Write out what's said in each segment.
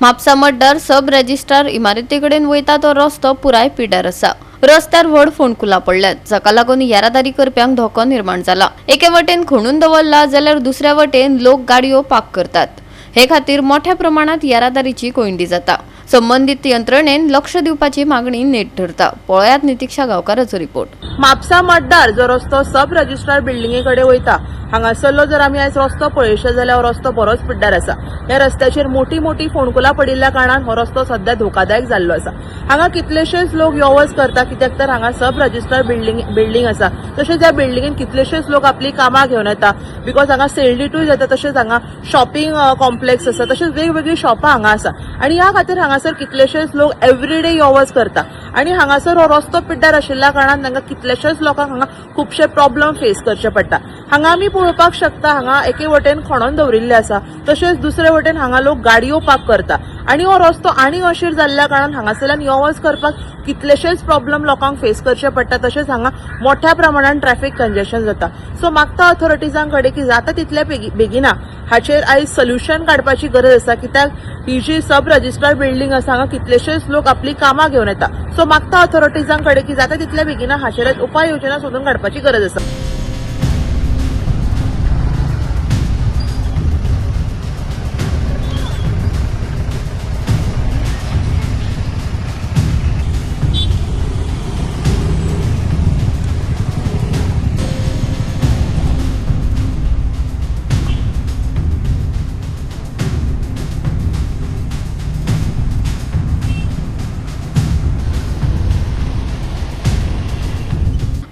म्हापसा मड्डार सब registrar इमारतीकडेन वयता तो रस्तो पुराय पिड्यार आसा। रस्त्यार व्हड फोंडकुलां पडल्यात, जाका लागून येरादारी करप्यांक धोको निर्माण जाला। एके वटेन खणून दवरला जाल्यार दुसऱ्या वटेन लोक गाडयो पार्क करतात। हे खातीर मोठ्या प्रमाणात येरादारीची कोंडी जाता। संबंधित यंत्रणेन लक्ष दिवपाची मागणी नेट ठरता। पळयात नितीक्षा गांवकाराचो रिपोर्ट। म्हापसा मड्डार जो रस्तो सब रजिस्ट्रार बिल्डिंगे कडेन वयता, हांगासरलो जर आमी आयज रस्तो पळयशे जाल्यार हो रस्तो बरोच पिड्ड्यार आसा। ह्या रस्त्याचेर मोठी मोठी फोंडकुलां पडिल्ल्या कारणान हो रस्तो सध्या धोकादायक जाल्लो आसा। हांगा कितलेशेच लोक यो वच करता, कित्याक तर हांगा सब रजिस्ट्रार बिल्डिंग आसा। तशेंच ह्या बिल्डिंगेन कितलेशेच लोक आपली कामां घेवन येता, बिकॉज हांगा सेल्डिटूय जाता। तशेंच हांगा शॉपिंग कॉम्प्लेक्स आसा, तशेंच वेगवेगळी शॉपां हांगा आसा आनी ह्या खातीर हांगासर कितलेशेच लोक एवरीडे यो वच करता। आनी हांगासर हो रस्तो पिड्ड्यार आशिल्ल्या कारणान तांकां कितलेशेच लोकांक हांगा खुबशे प्रॉब्लेम फेस करचे पडटा। हांगा आमी पळोवपाक शकता, हांगा एके वटेन खणून दवरिल्ले आसा, तशेंच दुसरे वटेन हांगा लोक गाडयो पार्क करता आनी हो रस्तो आनी अशीर जाल्ल्या कारणान हांगासरल्यान यो वच करपाक कितलेशेच प्रॉब्लेम लोकांक फेस करचे पडटा। तशेंच हांगा मोठ्या प्रमाणात ट्रॅफिक कंजेशन जाता। सो मागता ऑथॉरिटीजांकडे की जाता तितल्या बेगिना हाचेर आयज सोल्युशन काडपाची गरज आसा, कित्याक ही जी सब रजिस्ट्रार बिल्डिंग आसा हांगा कितलेशेच लोक आपली कामां घेवन येता। सो मागता ऑथॉरिटीजांकडे की जाता तितल्या बेगिना हाचेर उपाय योजना सोदून काडपाची गरज आसा।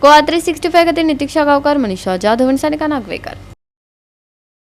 गोवा 365 खातीर नितीक्षा गांवकार, मनीषा जाधव, सानिका नागवेकर।